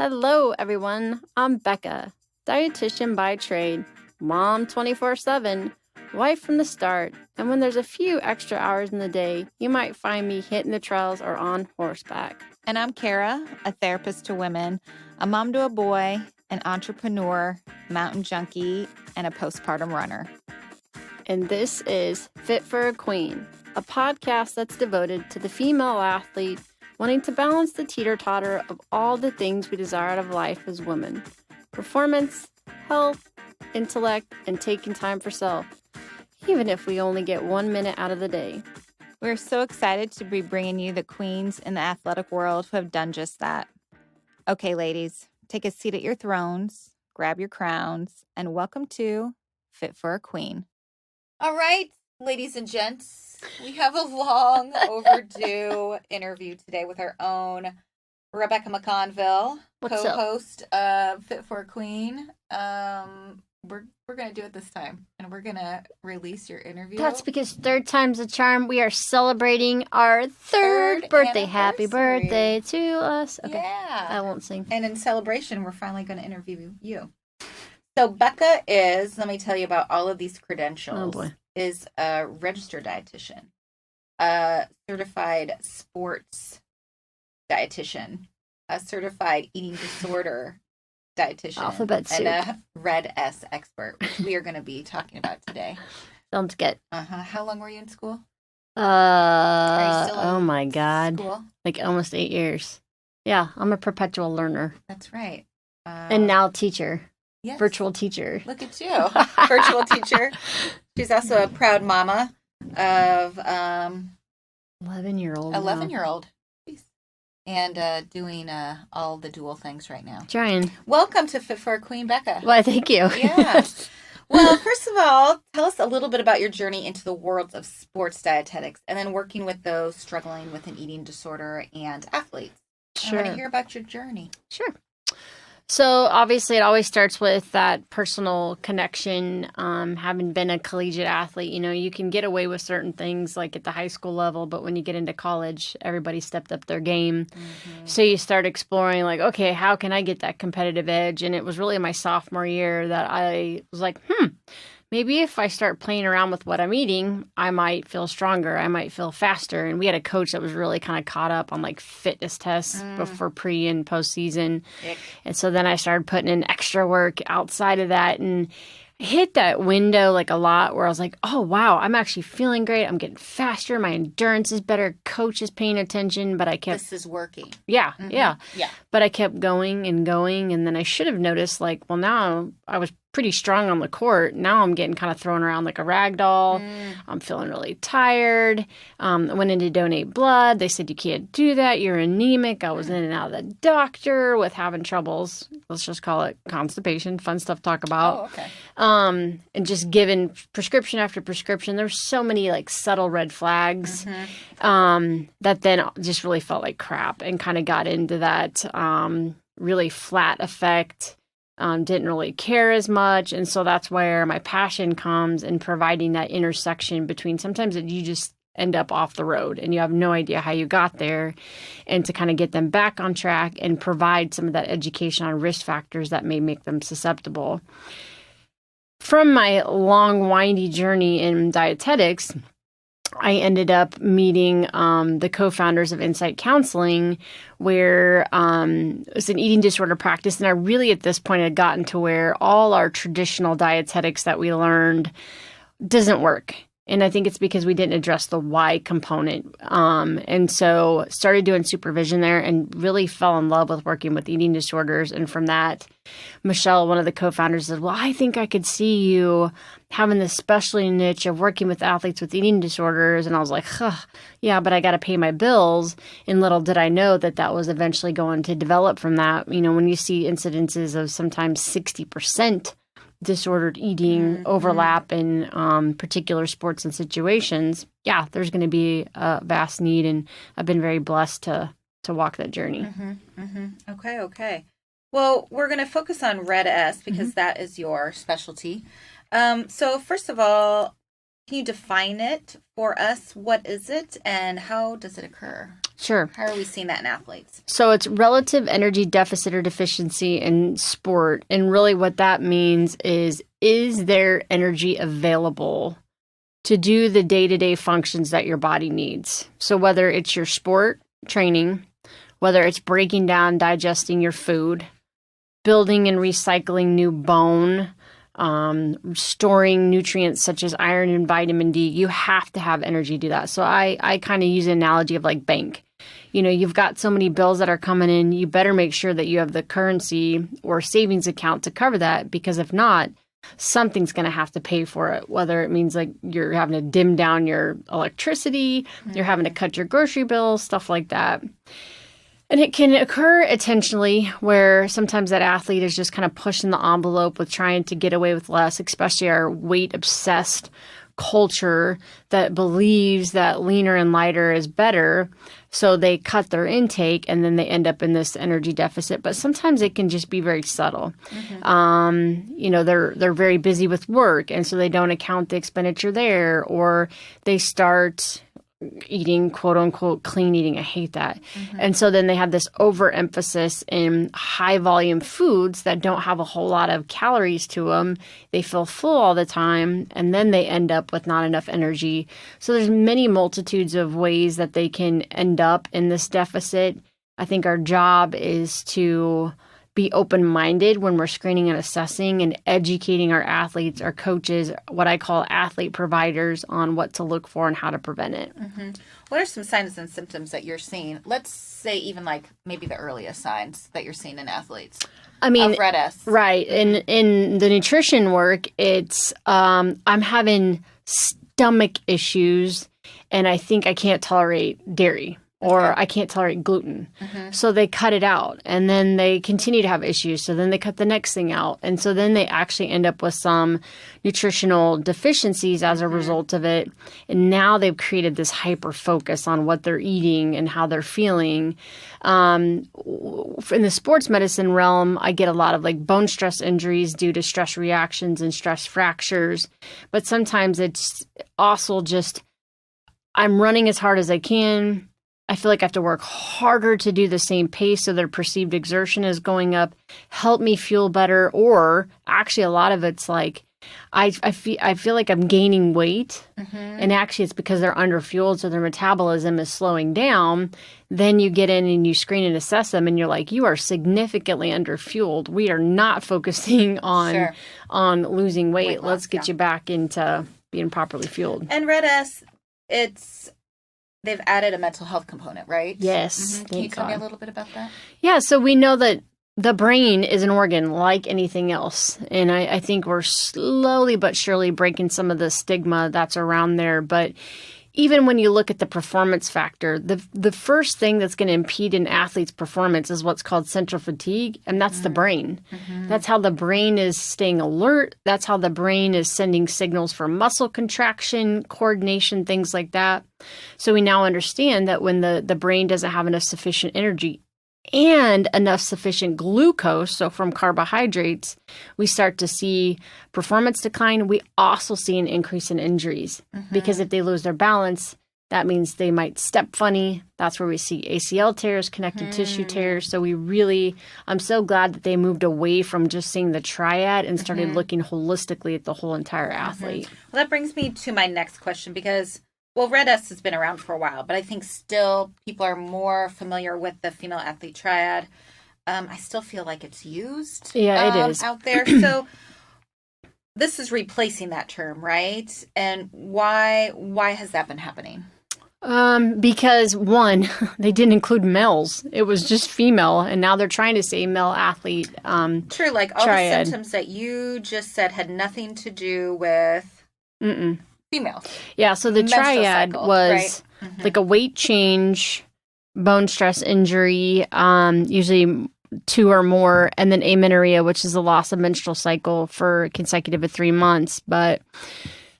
Hello, everyone. I'm Becca, dietitian by trade, mom 24/7, wife from the start, and when there's a few extra hours in the day, you might find me hitting the trails or on horseback. And I'm Kara, a therapist to women, a mom to a boy, an entrepreneur, mountain junkie, and a postpartum runner. And this is Fit for a Queen, a podcast that's devoted to the female athlete wanting to balance the teeter-totter of all the things we desire out of life as women. Performance, health, intellect, and taking time for self, even if we only get 1 minute out of the day. We're so excited to be bringing you the queens in the athletic world who have done just that. Okay, ladies, take a seat at your thrones, grab your crowns, and welcome to Fit for a Queen. All right, ladies and gents, we have a long overdue interview today with our own Rebecca McConville, co-host of Fit for a Queen. We're going to do it this time, and we're going to release your interview. That's because third time's a charm. We are celebrating our third birthday. Happy birthday to us. Okay, yeah. I won't sing. And in celebration, we're finally going to interview you. So Becca is, let me tell you about all of these credentials. Oh, boy. Is a registered dietitian, a certified sports dietitian, a certified eating disorder dietitian, alphabet soup, and a Red S expert, which we are going to be talking about today. Sounds good. How long were you in school? Are you still oh my God, school? Like almost 8 years. Yeah, I'm a perpetual learner. That's right. And now teacher. Yes. Virtual teacher. Look at you. Virtual teacher. She's also a proud mama of 11-year-old. 11-year-old. And doing all the dual things right now. Trying. Welcome to Fit for a Queen, Becca. Why, thank you. Yeah. Well, first of all, tell us a little bit about your journey into the world of sports dietetics and then working with those struggling with an eating disorder and athletes. Sure. I want to hear about your journey. Sure. So obviously it always starts with that personal connection. Having been a collegiate athlete, you can get away with certain things like at the high school level, but when you get into college, everybody stepped up their game. Mm-hmm. So you start exploring like, okay, how can I get that competitive edge? And it was really my sophomore year that I was like, maybe if I start playing around with what I'm eating, I might feel stronger. I might feel faster. And we had a coach that was really kind of caught up on like fitness tests before pre and postseason. Ick. And so then I started putting in extra work outside of that and hit that window like a lot where I was like, oh, wow, I'm actually feeling great. I'm getting faster. My endurance is better. Coach is paying attention, but I kept... This is working. Yeah, yeah. But I kept going and going. And then I should have noticed like, well, now I was pretty strong on the court. Now I'm getting kind of thrown around like a rag doll. I'm feeling really tired. I went in to donate blood. They said, you can't do that. You're anemic. I was in and out of the doctor with having troubles. Let's just call it constipation. Fun stuff to talk about. Oh, okay. And just given prescription after prescription. There's so many like subtle red flags that then just really felt like crap and kind of got into that really flat effect. Didn't really care as much. And so that's where my passion comes in providing that intersection between sometimes that you just end up off the road and you have no idea how you got there, and to kind of get them back on track and provide some of that education on risk factors that may make them susceptible. From my long, windy journey in dietetics, I ended up meeting the co-founders of Insight Counseling, where it was an eating disorder practice. And I really, at this point, had gotten to where all our traditional dietetics that we learned doesn't work. And I think it's because we didn't address the why component. And so started doing supervision there and really fell in love with working with eating disorders. And from that, Michelle, one of the co-founders, said, well, I think I could see you having this specialty niche of working with athletes with eating disorders. And I was like, yeah, but I got to pay my bills. And little did I know that that was eventually going to develop from that. When you see incidences of sometimes 60% disordered eating overlap in particular sports and situations, there's going to be a vast need. And I've been very blessed to walk that journey. Okay. Well, we're going to focus on Red S because that is your specialty. So first of all, can you define it for us? What is it and how does it occur? Sure. How are we seeing that in athletes? So it's relative energy deficit or deficiency in sport. And really what that means is there energy available to do the day-to-day functions that your body needs? So whether it's your sport training, whether it's breaking down, digesting your food, building and recycling new bone, storing nutrients such as iron and vitamin D, you have to have energy to do that. So I kind of use an analogy of like bank. You know, you've got so many bills that are coming in, you better make sure that you have the currency or savings account to cover that, because if not, something's going to have to pay for it, whether it means like you're having to dim down your electricity, you're having to cut your grocery bills, stuff like that. And it can occur intentionally where sometimes that athlete is just kind of pushing the envelope with trying to get away with less, especially our weight-obsessed culture that believes that leaner and lighter is better. So they cut their intake and then they end up in this energy deficit. But sometimes it can just be very subtle. You know, they're very busy with work, and so they don't account the expenditure there, or they start eating quote unquote clean eating. I hate that. And so then they have this overemphasis in high volume foods that don't have a whole lot of calories to them. They feel full all the time, and then they end up with not enough energy. So there's many multitudes of ways that they can end up in this deficit. I think our job is to be open-minded when we're screening and assessing and educating our athletes, our coaches, what I call athlete providers, on what to look for and how to prevent it. What are some signs and symptoms that you're seeing? Let's say even like maybe the earliest signs that you're seeing in athletes. I mean, of red S. Right. In the nutrition work, it's I'm having stomach issues, and I think I can't tolerate dairy. Or I can't tolerate gluten. So they cut it out, and then they continue to have issues. So then they cut the next thing out. And so then they actually end up with some nutritional deficiencies as a result of it. And now they've created this hyper focus on what they're eating and how they're feeling. In the sports medicine realm, I get a lot of like bone stress injuries due to stress reactions and stress fractures. But sometimes it's also just, I'm running as hard as I can. I feel like I have to work harder to do the same pace, so their perceived exertion is going up. Help me feel better. Or actually, a lot of it's like I feel like I'm gaining weight, and actually it's because they're underfueled, so their metabolism is slowing down. Then you get in and you screen and assess them, and you're like, you are significantly underfueled. We are not focusing on losing weight. Let's get you back into being properly fueled. And Red S, they've added a mental health component, right? Yes. Can you tell me a little bit about that? Yeah, so we know that the brain is an organ like anything else. And I think we're slowly but surely breaking some of the stigma that's around there. But even when you look at the performance factor, the first thing that's going to impede an athlete's performance is what's called central fatigue, and that's the brain. That's how the brain is staying alert. That's how the brain is sending signals for muscle contraction, coordination, things like that. So we now understand that when the brain doesn't have enough sufficient energy and enough sufficient glucose, so from carbohydrates, we start to see performance decline. We also see an increase in injuries because if they lose their balance, that means they might step funny. That's where we see ACL tears, connective tissue tears. So I'm so glad that they moved away from just seeing the triad and started looking holistically at the whole entire athlete. Well, that brings me to my next question, because Red S has been around for a while, but I think still people are more familiar with the female athlete triad. I still feel like it's used it is out there. So this is replacing that term, right? And why has that been happening? Because one, they didn't include males. It was just female, and now they're trying to say male athlete. True, like all triad. the symptoms that you just said had nothing to do with females. Yeah, so the triad was like a weight change, bone stress injury, usually 2 or more, and then amenorrhea, which is the loss of menstrual cycle for consecutive of 3 months. But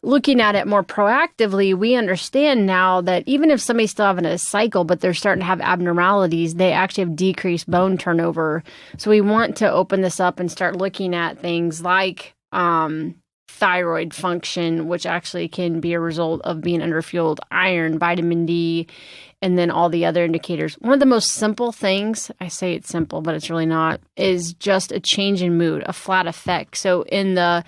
looking at it more proactively, we understand now that even if somebody's still having a cycle, but they're starting to have abnormalities, they actually have decreased bone turnover. So we want to open this up and start looking at things like thyroid function, which actually can be a result of being underfueled, iron, vitamin D, and then all the other indicators. One of the most simple things, I say it's simple, but it's really not, is just a change in mood, a flat effect. So in the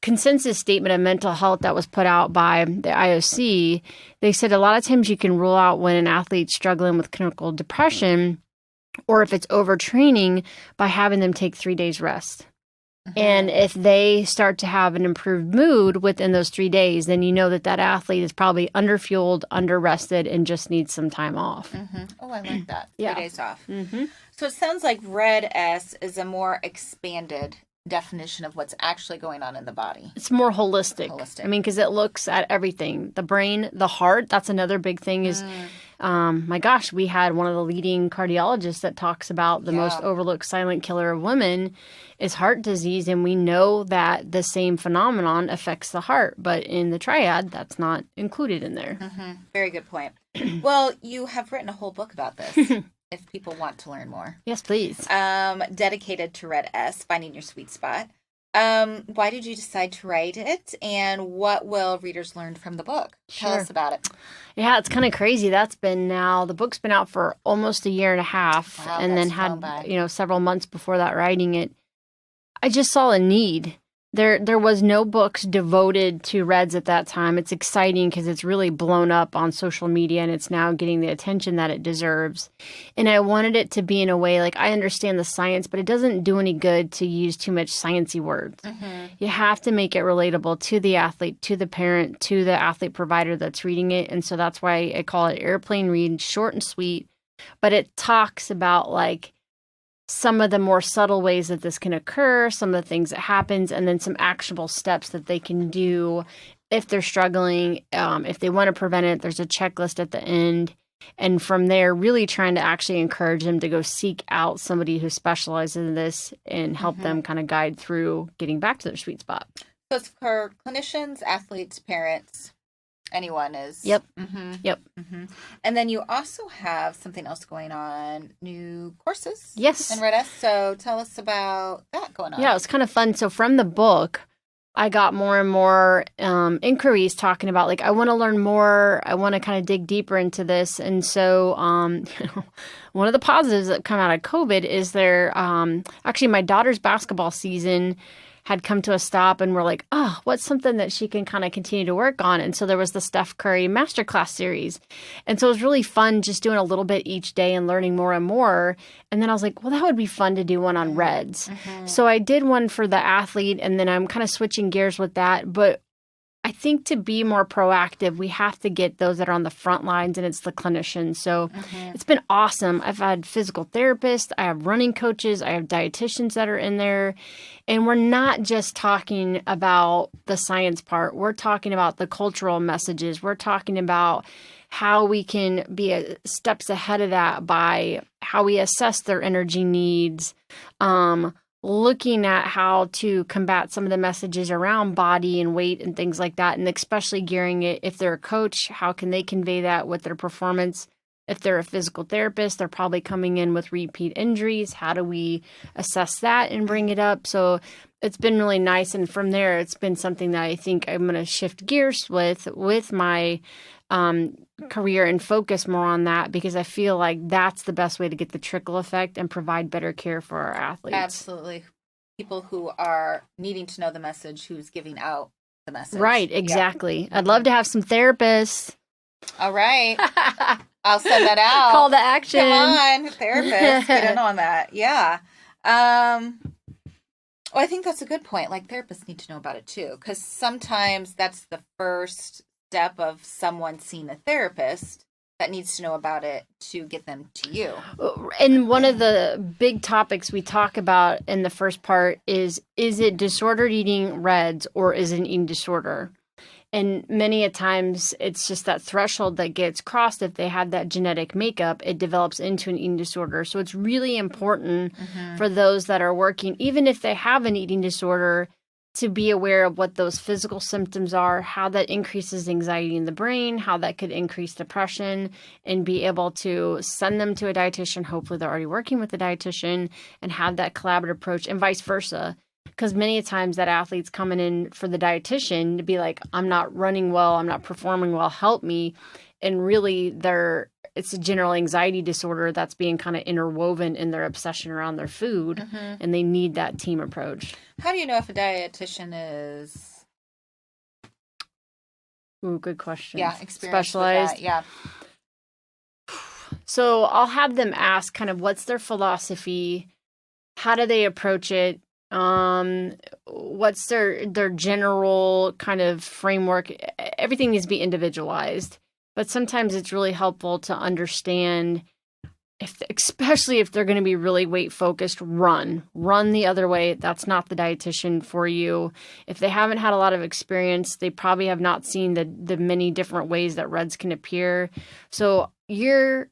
consensus statement of mental health that was put out by the IOC, they said a lot of times you can rule out when an athlete's struggling with clinical depression or if it's overtraining by having them take 3 days rest. And if they start to have an improved mood within those 3 days, then you know that that athlete is probably underfueled, underrested, and just needs some time off. Oh, I like that. Yeah. 3 days off. So it sounds like Red S is a more expanded definition of what's actually going on in the body. It's more holistic. I mean, because it looks at everything. The brain, the heart, that's another big thing is, my gosh, we had one of the leading cardiologists that talks about the most overlooked silent killer of women is heart disease. And we know that the same phenomenon affects the heart. But in the triad, that's not included in there. Very good point. Well, you have written a whole book about this. If people want to learn more. Yes, please. Dedicated to Red S, Finding Your Sweet Spot. Why did you decide to write it? And what will readers learn from the book? Tell us about it. Yeah, it's kind of crazy. The book's been out for almost a year and a half. Wow, and then had, several months before that writing it. I just saw a need. There was no books devoted to Reds at that time. It's exciting because it's really blown up on social media and it's now getting the attention that it deserves. And I wanted it to be in a way, like I understand the science, but it doesn't do any good to use too much sciencey words. You have to make it relatable to the athlete, to the parent, to the athlete provider that's reading it. And so that's why I call it airplane read, short and sweet. But it talks about like some of the more subtle ways that this can occur, some of the things that happens, and then some actionable steps that they can do if they're struggling, if they want to prevent it. There's a checklist at the end. And from there, really trying to actually encourage them to go seek out somebody who specializes in this and help them kind of guide through getting back to their sweet spot. So it's for clinicians, athletes, parents, anyone is. Yep. And then you also have something else going on, new courses. Yes. In Red S. So tell us about that going on. Yeah, it was kind of fun. So from the book, I got more and more inquiries talking about like, I want to learn more. I want to kind of dig deeper into this. And so one of the positives that come out of COVID is actually my daughter's basketball season had come to a stop and we're like, oh, what's something that she can kind of continue to work on? And so there was the Steph Curry Masterclass series. And so it was really fun just doing a little bit each day and learning more and more. And then I was like, well, that would be fun to do one on Reds. So I did one for the athlete and then I'm kind of switching gears with that. But I think to be more proactive, we have to get those that are on the front lines, and it's the clinicians. So it's been awesome. I've had physical therapists, I have running coaches, I have dietitians that are in there. And we're not just talking about the science part. We're talking about the cultural messages. We're talking about how we can be steps ahead of that by how we assess their energy needs, looking at how to combat some of the messages around body and weight and things like that, and especially gearing it, if they're a coach, how can they convey that with their performance? If they're a physical therapist, they're probably coming in with repeat injuries. How do we assess that and bring it up? So it's been really nice. And from there, it's been something that I think I'm going to shift gears with my career and focus more on that, because I feel like that's the best way to get the trickle effect and provide better care for our athletes. Absolutely. People who are needing to know the message, who's giving out the message. Right, exactly. I'd love to have some therapists. All right. I'll send that out. Call to action. Come on, therapist. Get in on that. Yeah. Well, I think that's a good point. Like, therapists need to know about it too, because sometimes that's the first step of someone seeing a therapist that needs to know about it to get them to you. And one of the big topics we talk about in the first part is it disordered eating, Reds, or is it an eating disorder? And many a times it's just that threshold that gets crossed. If they have that genetic makeup, it develops into an eating disorder. So it's really important for those that are working, even if they have an eating disorder, to be aware of what those physical symptoms are, how that increases anxiety in the brain, how that could increase depression, and be able to send them to a dietitian. Hopefully they're already working with a dietitian, and have that collaborative approach, and vice versa. Because many times that athlete's coming in for the dietitian to be like, I'm not running well, I'm not performing well, help me. And really it's a general anxiety disorder that's being kind of interwoven in their obsession around their food. Mm-hmm. And they need that team approach. How do you know if a dietitian is... Ooh, good question. Yeah, specialized. Yeah. So I'll have them ask kind of what's their philosophy, how do they approach it, what's their general kind of framework. Everything needs to be individualized, but sometimes it's really helpful to understand especially if they're going to be really weight focused, run the other way. That's not the dietitian for you. If they haven't had a lot of experience, they probably have not seen the many different ways that REDs can appear. So you're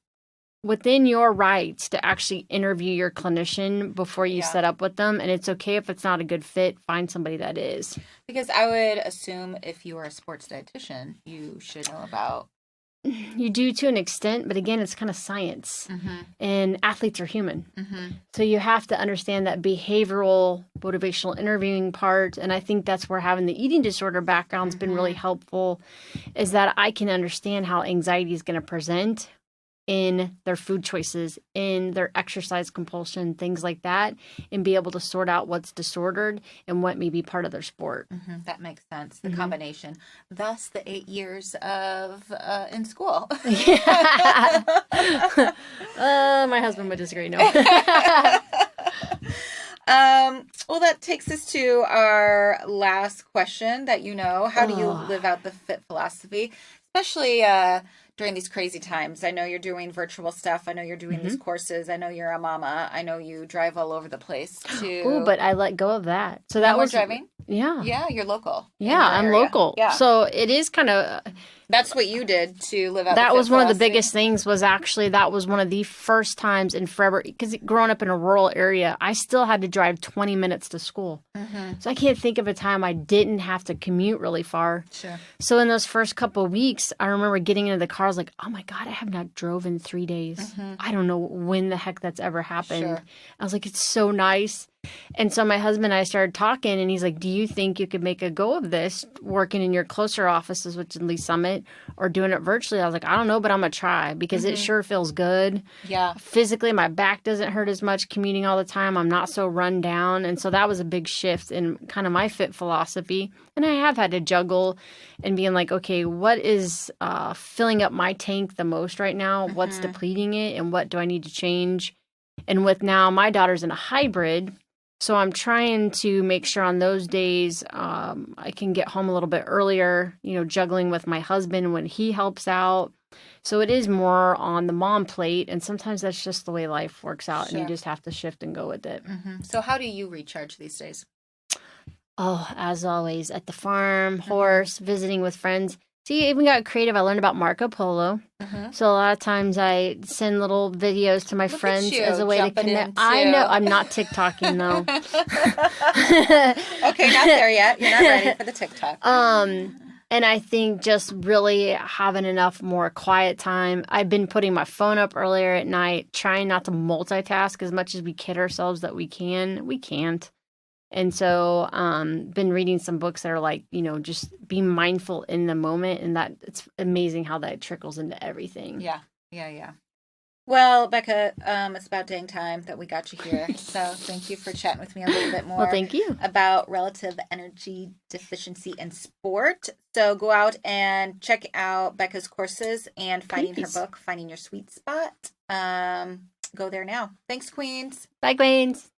within your rights to actually interview your clinician before you set up with them. And it's okay if it's not a good fit, find somebody that is. Because I would assume if you are a sports dietitian, you should know about... You do to an extent, but again, it's kind of science. Mm-hmm. And athletes are human. Mm-hmm. So you have to understand that behavioral, motivational interviewing part. And I think that's where having the eating disorder background's been really helpful, is that I can understand how anxiety is going to present in their food choices, in their exercise compulsion, things like that, and be able to sort out what's disordered and what may be part of their sport. Mm-hmm. That makes sense. The combination. Thus, the 8 years of in school. My husband would disagree. No. Well, that takes us to our last question that how do you live out the fit philosophy, especially during these crazy times? I know you're doing virtual stuff. I know you're doing these courses. I know you're a mama. I know you drive all over the place too. Oh, but I let go of that. So that was driving? Yeah. Yeah, you're local. Yeah, I'm local. Yeah. So it is kind of... That's what you did to live out that the fit was one philosophy. of the biggest things was actually that was one of the first times in forever, because growing up in a rural area, I still had to drive 20 minutes to school. Mm-hmm. So I can't think of a time I didn't have to commute really far. Sure. So in those first couple of weeks, I remember getting into the car, I was like, oh my God, I have not drove in 3 days. Mm-hmm. I don't know when the heck that's ever happened. Sure. I was like, it's so nice. And so my husband and I started talking, and he's like, do you think you could make a go of this, working in your closer offices, which is Lee Summit, or doing it virtually? I was like, I don't know, but I'm going to try, because it sure feels good. Yeah. Physically, my back doesn't hurt as much commuting all the time. I'm not so run down. And so that was a big shift in kind of my fit philosophy. And I have had to juggle and being like, okay, what is filling up my tank the most right now? What's depleting it? And what do I need to change? And with now my daughter's in a hybrid, so I'm trying to make sure on those days I can get home a little bit earlier, juggling with my husband when he helps out. So it is more on the mom plate, and sometimes that's just the way life works out, and you just have to shift and go with it. Mm-hmm. So how do you recharge these days? Oh, as always, at the farm, horse, visiting with friends. See, I even got creative. I learned about Marco Polo. Mm-hmm. So a lot of times I send little videos to my friends as a way to connect. I know. I'm not TikToking, though. Okay, not there yet. You're not ready for the TikTok. And I think just really having enough more quiet time. I've been putting my phone up earlier at night, trying not to multitask as much as we kid ourselves that we can. We can't. And so been reading some books that are like, just be mindful in the moment, and that it's amazing how that trickles into everything. Yeah. Well, Becca, it's about dang time that we got you here. So thank you for chatting with me a little bit more. Well, thank you. About relative energy deficiency in sport. So go out and check out Becca's courses and finding her book, Finding Your Sweet Spot. Go there now. Thanks, Queens. Bye, Queens.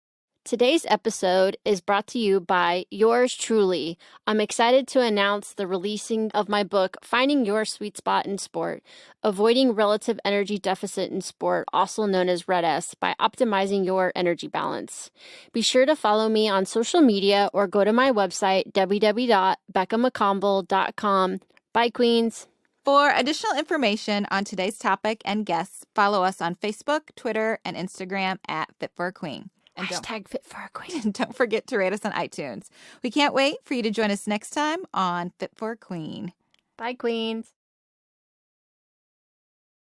Today's episode is brought to you by yours truly. I'm excited to announce the releasing of my book, Finding Your Sweet Spot in Sport, Avoiding Relative Energy Deficit in Sport, also known as RED-S, by optimizing your energy balance. Be sure to follow me on social media or go to my website, www.beccamccombel.com. Bye, Queens. For additional information on today's topic and guests, follow us on Facebook, Twitter, and Instagram at Fit for a Queen. And hashtag Fit for a Queen. And don't forget to rate us on iTunes. We can't wait for you to join us next time on Fit for a Queen. Bye, Queens.